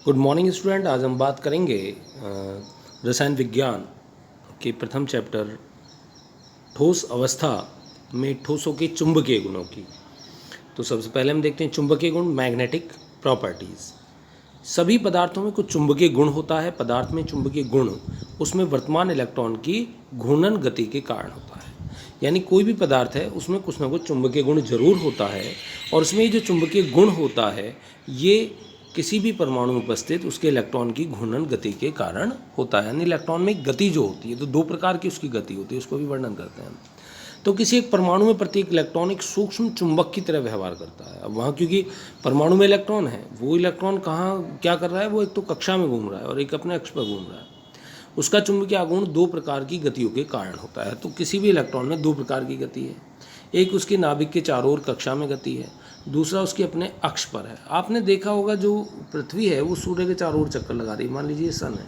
Good morning student. आज हम बात करेंगे रसायन विज्ञान के प्रथम चैप्टर ठोस अवस्था में ठोसों के चुंबकीय गुणों की। तो सबसे पहले हम देखते हैं चुंबकीय गुण, मैग्नेटिक प्रॉपर्टीज़। सभी पदार्थों में कुछ चुंबकीय गुण होता है। पदार्थ में चुंबकीय गुण उसमें वर्तमान इलेक्ट्रॉन की घूर्णन गति के कारण होता है। यानी कोई भी पदार्थ है उसमें कुछ ना कुछ चुंबकीय गुण जरूर होता है, और उसमें ये जो चुंबकीय गुण होता है ये किसी भी परमाणु में उपस्थित उसके इलेक्ट्रॉन की घूर्णन गति के कारण होता है। यानी इलेक्ट्रॉन में गति जो होती है, तो दो प्रकार की उसकी गति होती है, उसको भी वर्णन करते हैं हम। तो किसी एक परमाणु में प्रत्येक इलेक्ट्रॉन एक सूक्ष्म चुंबक की तरह व्यवहार करता है। अब वहाँ क्योंकि परमाणु में इलेक्ट्रॉन है, वो इलेक्ट्रॉन कहाँ क्या कर रहा है, वो एक तो कक्षा में घूम रहा है और एक अपने अक्ष पर घूम रहा है। उसका चुंबकीय आघूर्ण दो प्रकार की गतियों के कारण होता है। तो किसी भी इलेक्ट्रॉन में दो प्रकार की गति है। एक उसकी नाभिक के चारों ओर कक्षा में गति है, दूसरा उसके अपने अक्ष पर है। आपने देखा होगा जो पृथ्वी है वो सूर्य के चारों ओर चक्कर लगा रही है। मान लीजिए सन है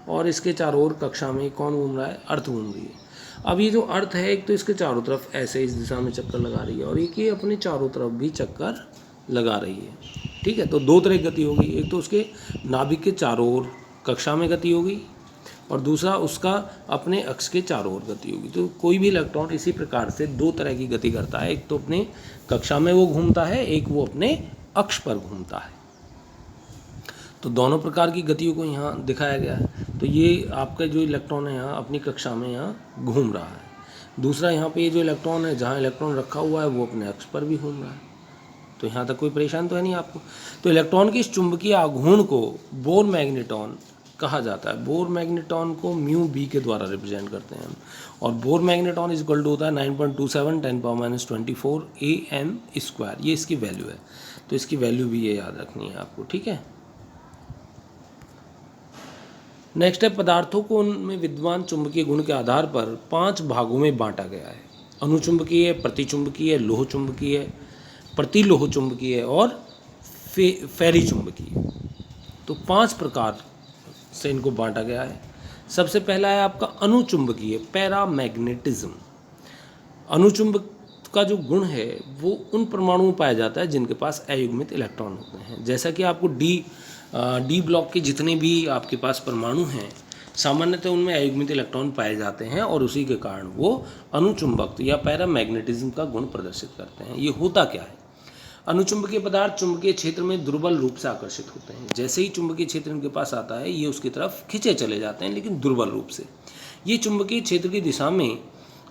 और इसके चारों ओर कक्षा में कौन घूम रहा है, अर्थ घूम रही है। अब ये जो अर्थ है, एक तो इसके चारों तरफ ऐसे इस दिशा में चक्कर लगा रही है और एक ये अपने चारों तरफ भी चक्कर लगा रही है। ठीक है, तो दो तरह की गति होगी। एक तो उसके नाभिक के चारों ओर कक्षा में गति होगी और दूसरा उसका अपने अक्ष के चारों ओर गति होगी। तो कोई भी इलेक्ट्रॉन इसी प्रकार से दो तरह की गति करता है। एक तो अपने कक्षा में वो घूमता है, एक वो अपने अक्ष पर घूमता है। तो दोनों प्रकार की गतियों को यहाँ दिखाया गया है। तो ये आपका जो इलेक्ट्रॉन है यहाँ अपनी कक्षा में यहाँ घूम रहा है। दूसरा यहाँ पे ये जो इलेक्ट्रॉन है, जहाँ इलेक्ट्रॉन रखा हुआ है वो अपने अक्ष पर भी घूम रहा है। तो यहाँ तक कोई परेशान तो है नहीं आपको। तो इलेक्ट्रॉन की इस चुंबकीय आघूर्ण को बोर मैग्नेटॉन कहा जाता है। बोर मैग्नेटॉन को म्यू बी के द्वारा रिप्रेजेंट करते हैं हम। और Bohr magneton is equal to होता है 9.27 10⁻⁻24 AM²। ये इसकी वैल्यू है। तो इसकी वैल्यू भी ये याद रखनी है आपको। ठीक है, नेक्स्ट है पदार्थों को उनमें विद्यमान चुंबकीय गुण के आधार पर 5 भागों में बांटा गया है। अनुचुंबकीय, प्रतिचुंबकीय, लोह चुंबकीय, प्रतिलोह चुंबकीय और फेरी चुंबकीय। तो 5 प्रकार से इनको बांटा गया है। सबसे पहला है आपका अनुचुंबकीय, पैरामैग्नेटिज्म। अनुचुंबक का जो गुण है वो उन परमाणुओं में पाया जाता है जिनके पास अयुग्मित इलेक्ट्रॉन होते हैं। जैसा कि आपको डी ब्लॉक के जितने भी आपके पास परमाणु हैं सामान्यतः उनमें अयुग्मित इलेक्ट्रॉन पाए जाते हैं और उसी के कारण वो अनुचुंबक या पैरामैग्नेटिज्म का गुण प्रदर्शित करते हैं। ये होता क्या है? अनुचुंबकीय पदार्थ चुंबकीय क्षेत्र में दुर्बल रूप से आकर्षित होते हैं। जैसे ही चुंबकीय क्षेत्र इनके पास आता है ये उसकी तरफ खींचे चले जाते हैं, लेकिन दुर्बल रूप से। ये चुंबकीय क्षेत्र की दिशा में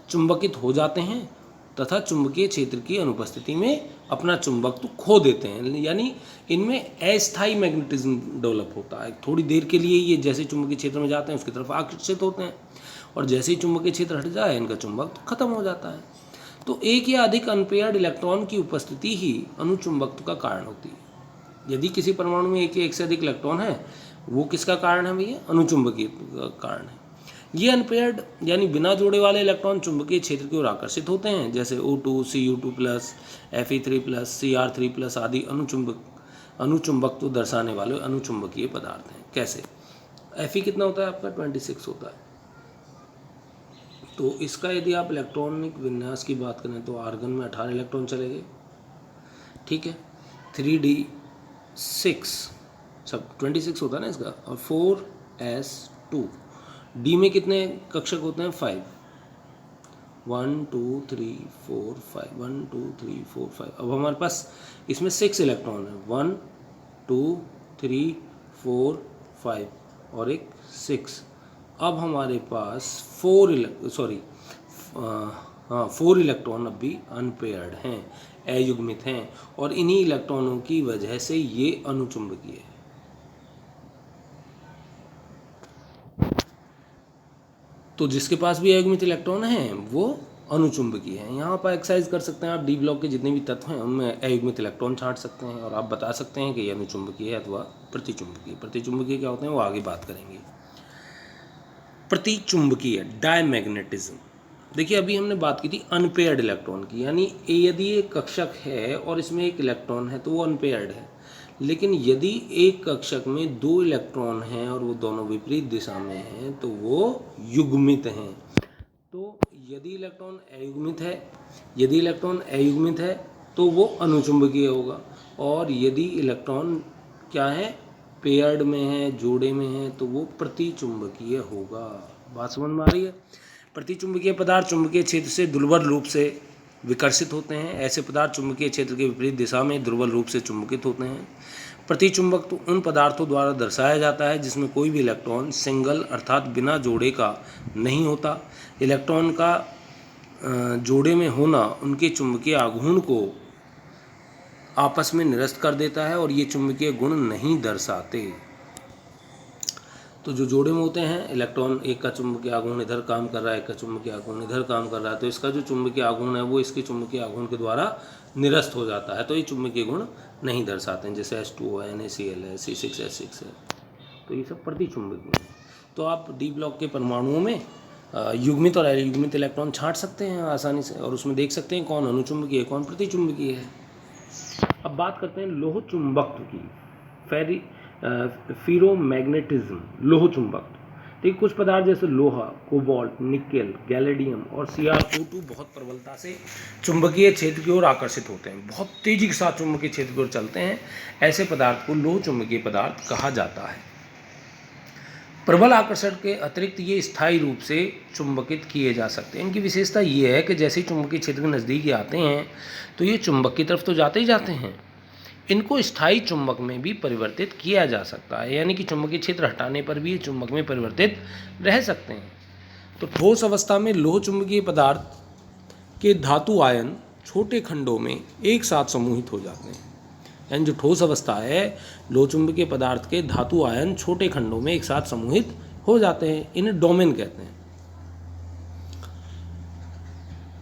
चुंबकित हो जाते हैं तथा चुंबकीय क्षेत्र की अनुपस्थिति में अपना चुंबकत्व खो देते हैं। यानी इनमें अस्थायी मैग्नेटिज्म डेवलप होता है। थोड़ी देर के लिए ये जैसे चुंबकीय क्षेत्र में जाते हैं उसकी तरफ आकर्षित होते हैं और जैसे ही चुंबकीय क्षेत्र हट जाए इनका चुंबकत्व खत्म हो जाता है। तो एक या अधिक अनपेयर्ड इलेक्ट्रॉन की उपस्थिति ही अनुचुंबकत्व का कारण होती है। यदि किसी परमाणु में एक से अधिक इलेक्ट्रॉन है, वो किसका कारण है भैया? अनुचुंबकीय का कारण है। ये अनपेयर्ड यानी बिना जोड़े वाले इलेक्ट्रॉन चुंबकीय क्षेत्र की ओर आकर्षित होते हैं, जैसे O2, Cu2+, Fe3+, Cr3+ आदि अनुचुंबकत्व दर्शाने वाले अनुचुंबकीय पदार्थ हैं। कैसे? Fe कितना होता है आपका? 26 होता है। तो इसका यदि आप इलेक्ट्रॉनिक विन्यास की बात करें तो आर्गन में 18 इलेक्ट्रॉन चले गए। ठीक है, 3d6 सब 26 होता है ना इसका, और 4s2। डी में कितने कक्षक होते हैं? 5। 1 2 3 4 5 1 2 3 4 5। अब हमारे पास इसमें 6 इलेक्ट्रॉन है, 1 2 3 4 5 और एक 6। अब हमारे पास 4 इलेक्ट्रॉन अब भी अनपेयर्ड हैं, अयुग्मित हैं, और इन्हीं इलेक्ट्रॉनों की वजह से ये अनुचुंबकीय है। तो जिसके पास भी अयुग्मित इलेक्ट्रॉन हैं वो अनुचुंबकीय है। यहाँ पर एक्सरसाइज कर सकते हैं आप, डी ब्लॉक के जितने भी तत्व हैं उनमें अयुग्मित इलेक्ट्रॉन छांट सकते हैं और आप बता सकते हैं कि ये अनुचुंबकीय है अथवा प्रतिचुंबकीय। प्रतिचुंबकीय क्या होते हैं वो आगे बात करेंगे। प्रतिचुंबकीय, डायमैग्नेटिज्म। देखिए अभी हमने बात की थी अनपेयर्ड इलेक्ट्रॉन की, यानी यदि एक कक्षक है और इसमें एक इलेक्ट्रॉन है तो वो अनपेयर्ड है। लेकिन यदि एक कक्षक में 2 इलेक्ट्रॉन हैं और वो दोनों विपरीत दिशा में हैं तो वो युग्मित हैं। तो यदि इलेक्ट्रॉन अयुग्मित है तो वो अनुचुंबकीय होगा, और यदि इलेक्ट्रॉन क्या है? पेयर्ड में है, जोड़े में है, तो वो प्रतिचुंबकीय होगा। बात समझ में आ रही है? प्रतिचुंबकीय पदार्थ चुंबकीय क्षेत्र से दुर्बल रूप से विकर्षित होते हैं। ऐसे पदार्थ चुंबकीय क्षेत्र के विपरीत दिशा में दुर्बल रूप से चुंबकित होते हैं। प्रतिचुंबक तो उन पदार्थों द्वारा दर्शाया जाता है जिसमें कोई भी इलेक्ट्रॉन सिंगल अर्थात बिना जोड़े का नहीं होता। इलेक्ट्रॉन का जोड़े में होना उनके चुंबकीय आघूर्ण को आपस में निरस्त कर देता है और ये चुंबकीय गुण नहीं दर्शाते। तो जो जोड़े में होते हैं, इलेक्ट्रॉन एक का चुंबकीय आघूर्ण इधर काम कर रहा है, एक का चुंबकीय आघूर्ण इधर काम कर रहा है, तो इसका जो चुंबकीय आघूर्ण है वो इसके चुंबकीय आघूर्ण के द्वारा निरस्त हो जाता है, तो ये चुंबकीय गुण नहीं दर्शाते हैं। जैसे H2O है, NaCl है, C6H6 है, तो ये सब प्रतिचुंबक गुण है। तो आप डी ब्लॉक के परमाणुओं में युग्मित और अयुग्मित इलेक्ट्रॉन छांट सकते हैं आसानी से, और उसमें देख सकते हैं कौन अनुचुंबकीय है, कौन प्रतिचुंबकीय है। अब बात करते हैं लोह चुंबकत्व की, फेरोमैग्नेटिज्म, लोह चुंबकत्व। तो कुछ पदार्थ जैसे लोहा, कोबाल्ट, निकेल, गैलेडियम और Cr2 बहुत प्रबलता से चुंबकीय क्षेत्र की ओर आकर्षित होते हैं, बहुत तेजी के साथ चुंबकीय क्षेत्र की ओर चलते हैं। ऐसे पदार्थ को लोह चुंबकीय पदार्थ कहा जाता है। प्रबल आकर्षण के अतिरिक्त ये स्थायी रूप से चुंबकित किए जा सकते हैं। इनकी विशेषता ये है कि जैसे ही चुंबकीय क्षेत्र के नज़दीक आते हैं तो ये चुंबक की तरफ तो जाते ही जाते हैं, इनको स्थायी चुंबक में भी परिवर्तित किया जा सकता है, यानी कि चुंबकीय क्षेत्र हटाने पर भी ये चुंबक में परिवर्तित रह सकते हैं। तो ठोस अवस्था में लोह चुंबकीय पदार्थ के धातु आयन छोटे खंडों में एक साथ समूहित हो जाते हैं। यानी जो ठोस अवस्था है, लोह चुंबकीय पदार्थ के धातु आयन छोटे खंडों में एक साथ समूहित हो जाते हैं, इन्हें डोमेन कहते हैं।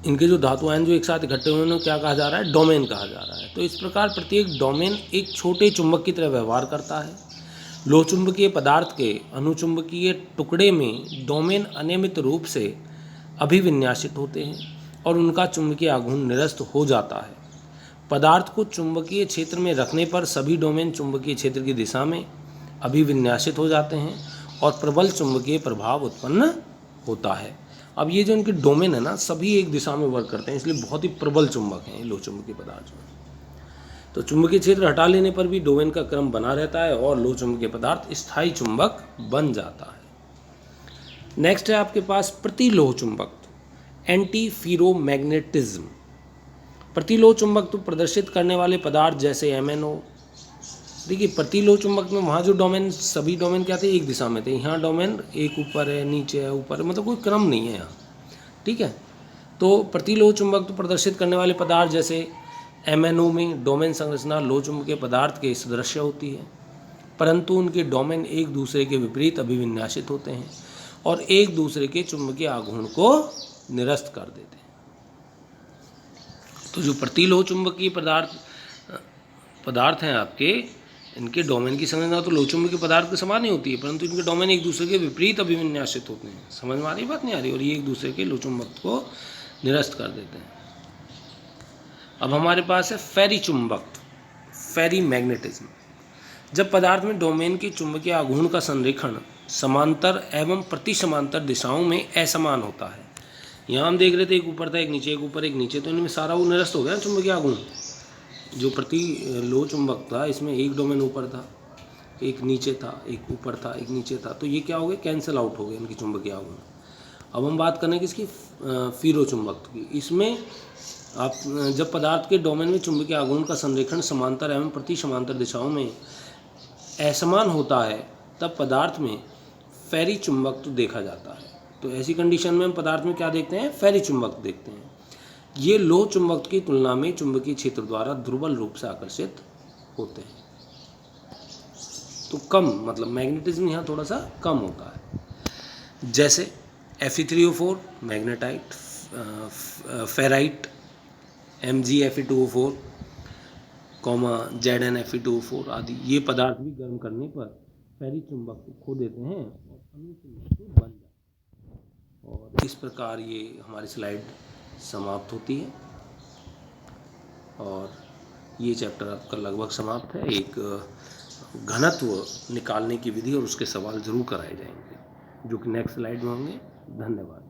इनके जो धातु आयन जो एक साथ इकट्ठे हुए उन्हें क्या कहा जा रहा है? डोमेन कहा जा रहा है। तो इस प्रकार प्रत्येक डोमेन एक छोटे चुंबक की तरह व्यवहार करता है। लोह चुंबकीय पदार्थ के अनुचुंबकीय टुकड़े में डोमेन अनियमित रूप से अभिविन्यासित होते हैं और उनका चुंबकीय आघूर्ण निरस्त हो जाता है। पदार्थ को चुंबकीय क्षेत्र में रखने पर सभी डोमेन चुंबकीय क्षेत्र की दिशा में अभिविन्यासित हो जाते हैं और प्रबल चुंबकीय प्रभाव उत्पन्न होता है। अब ये जो इनके डोमेन है ना, सभी एक दिशा में वर्क करते हैं, इसलिए बहुत ही प्रबल चुंबक हैं ये लोह चुंबकीय पदार्थ जो है। तो चुंबकीय क्षेत्र हटा लेने पर भी डोमेन का क्रम बना रहता है और लोह चुंबकीय पदार्थ स्थायी चुंबक बन जाता है। नेक्स्ट है आपके पास प्रतिलोह चुंबक, एंटी फेरोमैग्नेटिज्म। प्रतिलोह चुंबक तो प्रदर्शित करने वाले पदार्थ जैसे MnO। देखिए प्रतिलोह चुंबक में वहाँ जो डोमेन, सभी डोमेन क्या थे? एक दिशा में थे। यहाँ डोमेन एक ऊपर है, नीचे है, ऊपर है, मतलब कोई क्रम नहीं है यहाँ, ठीक है। तो प्रतिलोह चुंबक तो प्रदर्शित करने वाले पदार्थ जैसे MnO में डोमेन संरचना लोह चुंबकीय पदार्थ के सदृश होती है, परंतु उनके डोमेन एक दूसरे के विपरीत अभिविन्यासित होते हैं और एक दूसरे के चुंबकीय आघूर्ण को निरस्त कर देते हैं। तो जो प्रतिलोह चुंबकीय पदार्थ हैं आपके, इनके डोमेन की संरचना तो लोह चुंबकीय पदार्थ के समान ही होती है, परंतु इनके डोमेन एक दूसरे के विपरीत अभिविन्यासित होते हैं। समझ में आ रही बात? नहीं आ रही? और ये एक दूसरे के लोह चुंबक को निरस्त कर देते हैं। अब हमारे पास है फेरी चुंबक, फेरी मैग्नेटिज्म। जब पदार्थ में डोमेन की चुंबकीय आघूर्ण का संरेखण समांतर एवं प्रति समांतर दिशाओं में असमान होता है। यहाँ हम देख रहे थे एक ऊपर था, एक नीचे, एक ऊपर, एक नीचे, तो इनमें सारा वो निरस्त हो गया चुंबकीय आघूर्ण। जो प्रति लोह चुंबक था इसमें एक डोमेन ऊपर था, एक नीचे था, एक ऊपर था, एक नीचे था, तो ये क्या हो गए? कैंसिल आउट हो गए इनकी चुंबकीय आघूर्ण। अब हम बात करें किसकी? फेरो चुंबक की। इसमें आप जब पदार्थ के डोमेन में चुंबकीय आघूर्ण का संरेखण समांतर एवं प्रति समांतर दिशाओं में असमान होता है तब पदार्थ में फेरी चुंबक तो देखा जाता है। तो ऐसी कंडीशन में हम पदार्थ में क्या देखते हैं? फेरी चुंबक देखते हैं। ये लोह चुंबक की तुलना में चुंबकीय क्षेत्र द्वारा दुर्बल रूप से आकर्षित होते हैं, तो कम, मतलब मैग्नेटिज्म यहाँ थोड़ा सा कम होता है। जैसे Fe3O4 magnetite, ferrite MgFe2O4, ZnFe2O4 आदि ये पदार्थ भी गर्म करने पर फेरी चुंबक को खो देते हैं और अन्य चुंबक बन जाते हैं। और इस प्रकार ये हमारी स्लाइड समाप्त होती है और ये चैप्टर आपका लगभग समाप्त है। एक घनत्व निकालने की विधि और उसके सवाल जरूर कराए जाएंगे जो कि नेक्स्ट स्लाइड में होंगे। धन्यवाद।